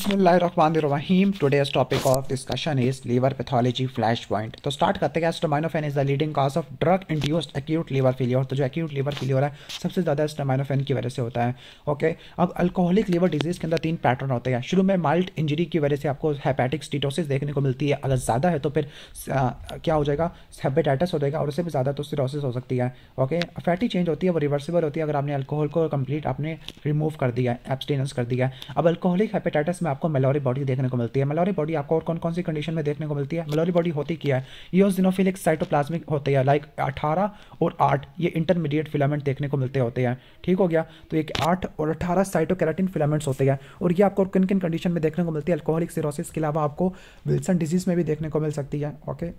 बिस्मिल्लाहिर्रहमानिर्रहीम। Today's topic of discussion is liver pathology flash point. तो start करते हैं। Acetaminophen is the leading cause of drug induced acute liver failure. तो जो acute liver failure है सबसे ज़्यादा एस्टामिनोफेन की वजह से होता है। ओके, अब अल्कोहलिक लीवर डिजीज़ के अंदर 3 पैटर्न होते हैं। शुरू में माइल्ड इंजरी की वजह से आपको हेपेटिक स्टीटोसिस देखने को मिलती है। अगर ज़्यादा है तो फिर क्या हो जाएगा, हेपेटाइटिस हो जाएगा, और उससे भी ज़्यादा तो सिरोसिस हो सकती है। ओके, फैटी चेंज होती है, वो रिवर्सिबल होती है अगर आपने अल्कोहल को कंप्लीट आपने रिमूव कर दिया है, एब्सटेनेंस कर दिया है। अब अल्कोहलिक हेपेटाइटिस में आपको मेलोरी बॉडी देखने को मिलती है। मेलोरी बॉडी आपको और कौन कौन सी कंडीशन में देखने को मिलती है? मेलोरी बॉडी होती क्या है? इओसिनोफिलिक साइटोप्लाज्मिक होते हैं, लाइक 18 और 8 ये इंटरमीडिएट फिलामेंट देखने को मिलते होते हैं। ठीक हो गया, तो एक 8 और 18 साइटोकेराटिन फिलामेंट्स होते हैं, और ये आपको किन किन कंडीशन में देखने को मिलती है? अल्कोहलिक सिरोसिस के अलावा आपको विल्सन डिजीज में भी देखने को मिल सकती है। ओके,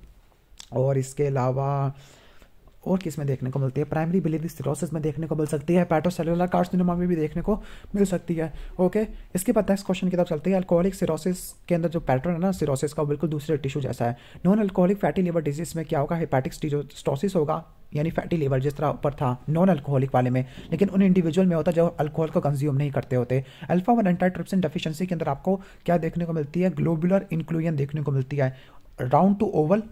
और इसके अलावा और किस में देखने को मिलती है? प्राइमरी बिलियरी सिरोसिस में देखने को मिल सकती है। हेपेटोसेलुलर कार्सिनोमा में भी देखने को मिल सकती है। ओके, इसके बाद नेक्स्ट क्वेश्चन की तरफ चलते हैं। अल्कोहलिक सिरोसिस के अंदर जो पैटर्न है ना सिरोसिस का, बिल्कुल दूसरे टिश्यू जैसा है। Non alcoholic fatty liver disease में क्या होगा? हेपेटिक स्टीटोसिस होगा, यानी फैटी लिवर जिस तरह ऊपर था नॉन अल्कोहलिक वाले में, लेकिन उन इंडिविजुअल में होता है जो अल्कोहल को कंज्यूम नहीं करते होते। अल्फा 1 एंटीट्रिप्सिन डेफिशिएंसी के अंदर आपको क्या देखने को मिलती है? ग्लोबुलर इंक्लूजन देखने को मिलती है। राउंड टू ओवल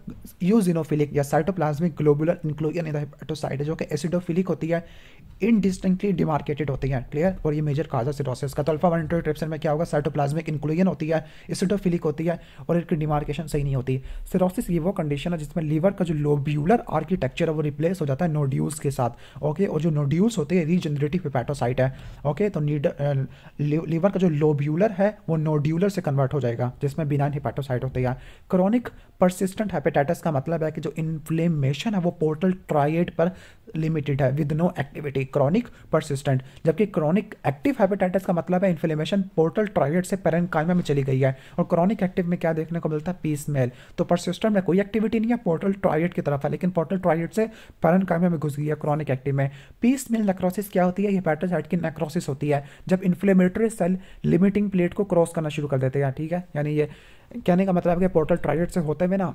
यूजिनोफिलिक या cytoplasmic globular inclusion in the hepatocyte जो कि एसिडोफिलिक होती है, इनडिस्टिंक्टली डिमार्केटेड होती है। क्लियर, और ये मेजर काज है सिरोसिस का। तो अल्फा 1 एंटीट्रिप्सिन में क्या होगा? साइटोप्लाज्मिक इंक्लूजन होती है, एसिडोफिलिक होती है, और इनकी डिमार्केशन सही नहीं होती। सिरोसिस ये वो कंडीशन है जिसमें लीवर का जो लोब्यूलर आर्किटेक्चर है वो रिप्लेस हो जाता है नोड्यूल्स के साथ। ओके, और जो नोड्यूल्स होते हैं रीजनरेटिव हेपेटोसाइट है। ओके, तो लीवर का जो लोब्यूलर है वो नोड्यूलर से कन्वर्ट हो जाएगा, जिसमें बिनाइन हेपेटोसाइट होते हैं। क्रोनिक परसिस्टेंट हेपेटाइटिस का मतलब है कि जो इन्फ्लेमेशन है वो पोर्टल ट्राइएड पर लिमिटेड है with no activity. Chronic persistent, जबकि क्रोनिक एक्टिव हेपेटाइटिस का मतलब है इन्फ्लेमेशन पोर्टल ट्राइएड से पेरेन्काइमा में चली गई है। और क्रोनिक एक्टिव में क्या देखने को मिलता है? Piece mail. तो परसिस्टेंट में कोई एक्टिविटी नहीं है, पोर्टल ट्राइएड की तरफ है, लेकिन पोर्टल ट्राइएड से पेरेन्काइमा में घुस गई है क्रोनिक एक्टिव में। पीस मेल नेक्रोसिस क्या होती है? हेपेटोसाइट की नेक्रोसिस होती है जब इन्फ्लेमेटरी सेल लिमिटिंग प्लेट को क्रॉस करना शुरू कर देते हैं। ठीक है, यानी ये कहने का मतलब है कि पोर्टल ट्राइएड से होते हुए ना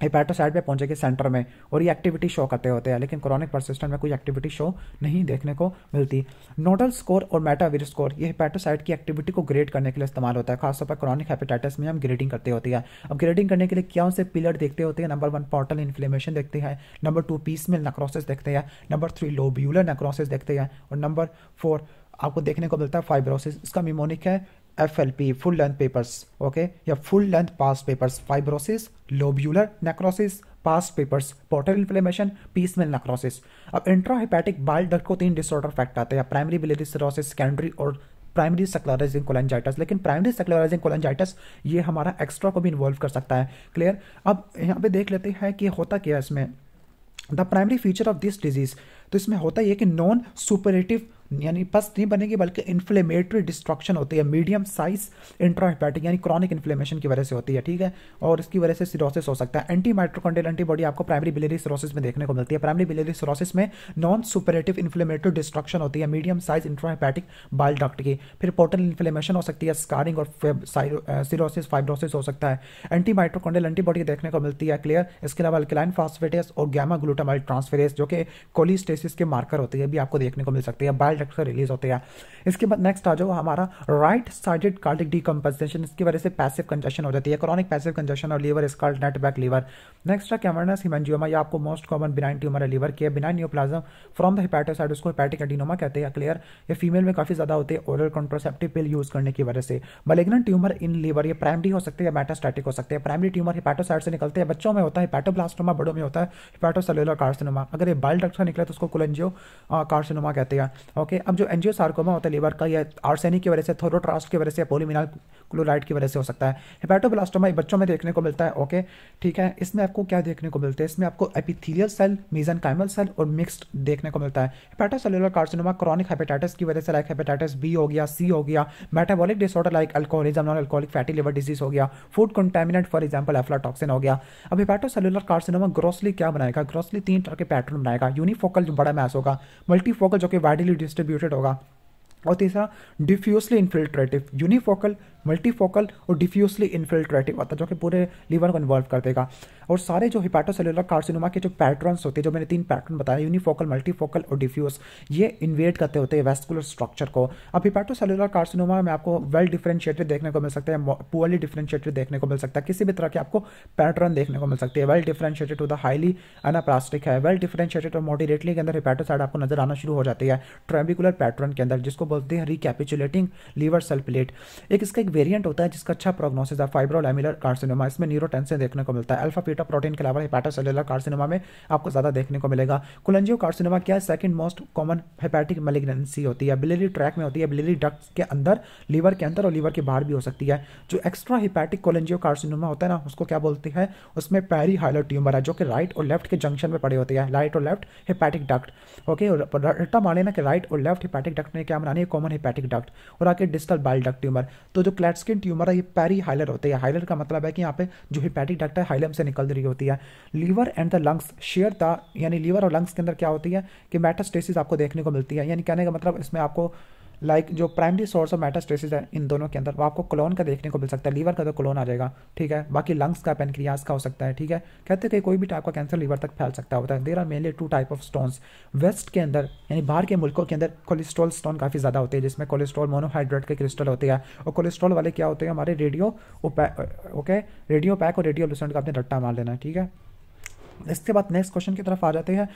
हेपेटोसाइट पे पहुंचेगी सेंटर में, और ये एक्टिविटी शो करते होते हैं, लेकिन क्रोनिक परसिस्टेंट में कोई एक्टिविटी शो नहीं देखने को मिलती। नोडल स्कोर और मेटावीर स्कोर ये हेपेटोसाइट की एक्टिविटी को ग्रेड करने के लिए इस्तेमाल होता है। खासतौर पर क्रोनिक हेपेटाइटिस में हम ग्रेडिंग करते होती है। अब ग्रेडिंग करने के लिए क्या से पिलर देखते होते हैं? नंबर 1 पोर्टल इन्फ्लेमेशन देखते हैं, नंबर 2 पीसमेल नेक्रोसिस देखते हैं, नंबर 3 लोब्यूलर नेक्रोसिस देखते हैं, और नंबर 4 आपको देखने को मिलता है फाइब्रोसिस। इसका मिमोनिक है FLP, full length papers. Okay, या full length past papers. Fibrosis, lobular necrosis, past papers, portal inflammation, piecemeal necrosis. अब इंट्राहेपेटिक बाइल डक्ट को 3 डिसऑर्डर फैक्ट आते हैं: प्राइमरी बिलियरी सिरोसिस, सेकेंडरी और प्राइमरी स्क्लेरोसिस कोलेंजाइटिस। लेकिन primary sclerosis cholangitis ये हमारा extra को भी इन्वॉल्व कर सकता है। क्लियर, अब यहाँ पे देख लेते हैं कि होता क्या है इसमें। The primary feature of this disease, तो इसमें होता है कि नॉन सुपरेटिव यानी पस नहीं बनेगी, बल्कि इन्फ्लेमेटरी डिस्ट्रक्शन होती है मीडियम साइज इंट्राहेपेटिक, यानी क्रॉनिक इन्फ्लेमेशन की वजह से होती है। ठीक है, और इसकी वजह से सिरोसिस हो सकता है। एंटी माइटोकॉन्ड्रियल एंटीबॉडी आपको प्राइमरी बिलियरी सिरोसिस में देखने को मिलती है। प्राइमरी बिलियरी सिरोसिस में नॉन सुपरेटिव इन्फ्लेमेटरी डिस्ट्रक्शन होती है medium size intrahepatic bile duct की। फिर पोर्टल इन्फ्लेमेशन हो सकती है, स्कारिंग और सिरोसिस फाइब्रोसिस हो सकता है। एंटी माइटोकॉन्ड्रियल एंटीबॉडी देखने को मिलती है। क्लियर, इसके अलावा अल्कलाइन फास्फेटेस और गामा ग्लूटामाइल ट्रांसफेरेस जो कि कोलिस्टेसिस के मार्कर होती है भी आपको देखने को मिल सकती है, बाइल डक्ट से रिलीज होते हैं। इसके बाद नेक्स्ट आ जाओ हमारा राइट साइडेड कार्डिक डीकंपोजिशन। इसकी वजह से पैसिव कंजशन हो जाती है, क्रॉनिक पैसिव कंजशन, और liver is called nutmeg liver. Next है कैवर्नस हेमेंजियोमा, ये आपको मोस्ट कॉमन बिनाइन ट्यूमर है लीवर की। Benign neoplasm from the hepatocyte, उसको हेपेटिक एडिनोमा कहते हैं। क्लियर, ये फीमेल में काफी ज्यादा होते हैं ओरल कॉन्ट्रासेप्टिव पिल यूज करने की वजह से। मैलिग्नेंट ट्यूमर इन लीवर, ये प्राइमरी हो सकते हैं या मेटास्टैटिक हो सकते हैं। प्राइमरी ट्यूमर हेपेटोसाइट से निकलते हैं, बच्चों में होता है हेपेटोब्लास्टोमा, बड़ों में होता है हेपेटोसेलुलर कार्सिनोमा। अगर ये बाइल डक्ट से निकले तो उसको कोलेंजियो कार्सिनोमा कहते हैं। ओके, अब जो एंजियोसार्कोमा होता है लीवर का, या आर्सेनिक की वजह से, थोरोट्रास्ट की वजह से, पॉलीविनाइल क्लोराइड की वजह से हो सकता है। हेपेटोब्लास्टोमा बच्चों में देखने को मिलता है। ओके, ठीक है, इसमें आपको क्या देखने को मिलता है? इसमें आपको एपिथेलियल सेल, मेसेनकाइमल सेल और मिक्स्ड देखने को मिलता है। हेपेटोसेलुलर कार्सिनोमा क्रॉनिक हेपेटाइटिस की वजह से, लाइक हेपेटाइटिस बी हो गया, सी हो गया। Metabolic disorder like alcoholism, non alcoholic fatty liver disease हो गया। Food contaminant for example aflatoxin हो गया। अब हेपेटोसेलुलर कार्सिनोमा ग्रोसली क्या बनाएगा? ग्रोसली 3 तरह के पैटर्न बनाएगा। यूनिफोकल जो बड़ा मैस होगा, मल्टीफोकल जो कि वाइडली डिस्ट्रीब्यूटेड होगा, और तीसरा डिफ्यूजली इन्फिल्ट्रेटिव। यूनिफोकल मल्टीफोकल और डिफ्यूजली इन्फिल्ट्रेटिव होता है, जो कि पूरे लीवर को इन्वॉल्व कर देगा। और सारे जो हिपैटोसेलुलर कार्सिनोमा के जो पैटर्न्स होते हैं, जो मैंने 3 पैटर्न बताया, यूनिफोकल, मल्टीफोकल और डिफ्यूज, ये इन्वेड करते होते हैं वेस्कुलर स्ट्रक्चर को। अब हिपैटोसेलुलर कार्सिनोमा में आपको वेल डिफरेंशिएटेड देखने को मिल सकता है, पुअरली डिफरेंशिएटेड देखने को मिल सकता है, किसी भी तरह के आपको पैटर्न देखने को मिल सकती है। Well differentiated to the highly anaplastic है, वेल डिफरेंशिएटेड और मॉडरेटली के अंदर हिपैटोसाइड आपको नजर आना शुरू हो जाती है ट्रेबिकुलर पैटर्न के अंदर, जिसको बोलते हैं रिकैपिचुलेटिंग लीवर सेल प्लेट। इसका एक वेरिएंट होता है जिसका अच्छा प्रोग्नोसिस है, फाइब्रोलैमेलर कार्सिनोमा। इसमें न्यूरोटेंसिन देखने को मिलता है। अल्फा बीटा प्रोटीन के अलावा हिपैटोसेलुलर कार्सिनोमा में आपको ज्यादा देखने को मिलेगा। कोलेंजियो कार्सिनोमा क्या है? Second most common hepatic malignancy होती है, बिलियरी ट्रैक में होती है, बिलियरी डक्ट के अंदर, लीवर के अंदर और लीवर के बाहर भी हो सकती है। जो एक्स्ट्रा हिपैटिक कोलेंजियो कार्सिनोमा होता है ना, उसको क्या बोलते हैं? उसमें पेरी हाइलर ट्यूमर है, जो कि राइट और लेफ्ट के जंक्शन में पड़े होते हैं, राइट और लेफ्ट हिपैटिक डक्ट। ओके, रट्टा मान लेना कि राइट और लेफ्ट हिपैटिक डक्ट में क्या बनानी है? Common hepatic duct. और आके डिस्टल बाइल डक्ट ट्यूमर। तो जो क्लैटस्किन ट्यूमर है, ये पेरी हाइलर होते हैं। हाइलर का मतलब है कि यहाँ पे जो हिपैटिक डक्ट है हाइलम से निकल रही होती है। Liver and the lungs share the, यानी लीवर और लंग्स के अंदर क्या होती है कि मेटास्टेसिस आपको देखने को मिलती है। यानी कहने का मतलब इसमें आपको जो प्राइमरी सोर्स ऑफ मेटास्टेसिस है इन दोनों के अंदर, वो आपको कोलोन का देखने को मिल सकता है। लीवर का तो कोलोन आ जाएगा, ठीक है। बाकी लंग्स का, पेनक्रियास का हो सकता है, ठीक है। कहते हैं कि कोई भी टाइप का कैंसर लीवर तक फैल सकता होता है। There are mainly 2 type of stones. वेस्ट के अंदर यानी बाहर के मुल्कों के अंदर कोलेस्ट्रॉल स्टोन काफ़ी ज़्यादा होते हैं, जिसमें कोलेस्ट्रॉल मोनोहाइड्रेट के क्रिस्टल होते हैं। और कोलेस्ट्रॉल वाले क्या होते हैं? हमारे रेडियो पैक और रेडियो लुसेंट का आपने रट्टा मार लेना है, ठीक है। इसके बाद नेक्स्ट क्वेश्चन की तरफ आ जाते हैं।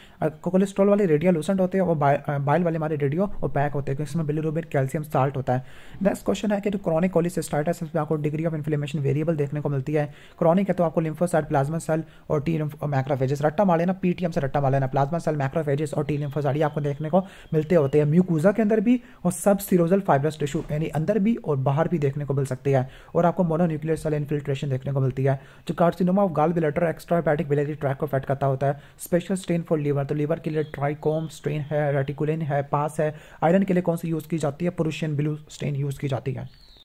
कोलेस्ट्रॉल वाले रेडियो लूसेंट होते हैं और बाइल वाले हमारे रेडियो और पैक होते हैं, क्योंकि इसमें बिलिरुबिन कैल्शियम साल्ट होता है। नेक्स्ट क्वेश्चन है कि जो क्रॉनिक कोलिसिस्टाइटिस, इसमें आपको डिग्री ऑफ इन्फ्लेमेशन वेरिएबल देखने को मिलती है। क्रॉनिक है तो आपको लिम्फोसाइट, प्लाज्मा सेल और टी मैक्रोफेजेस, रट्टा मार लेना, पीटीएम से रट्टा मार लेना, प्लाज्मा सेल, मैक्रोफेजेस और टी लिम्फोसाइट, ये आपको देखने को मिलते होते हैं म्यूकोजा के अंदर भी और सब सीरोजल फाइब्रस टिश्यू यानी अंदर भी और बाहर भी देखने को मिल सकती है। और आपको मोनोन्यूक्लियर सेल इन्फिल्ट्रेशन देखने को मिलती है। जो carcinoma of gall bladder extra hepatic biliary tract को अफेक्ट करता होता है। स्पेशल स्ट्रेन फॉर लीवर, तो लीवर के लिए ट्राइकोम स्ट्रेन है, रेटिकुलिन है, पास है। आयरन के लिए कौन सी यूज की जाती है? पुरुशियन ब्लू स्ट्रेन यूज की जाती है।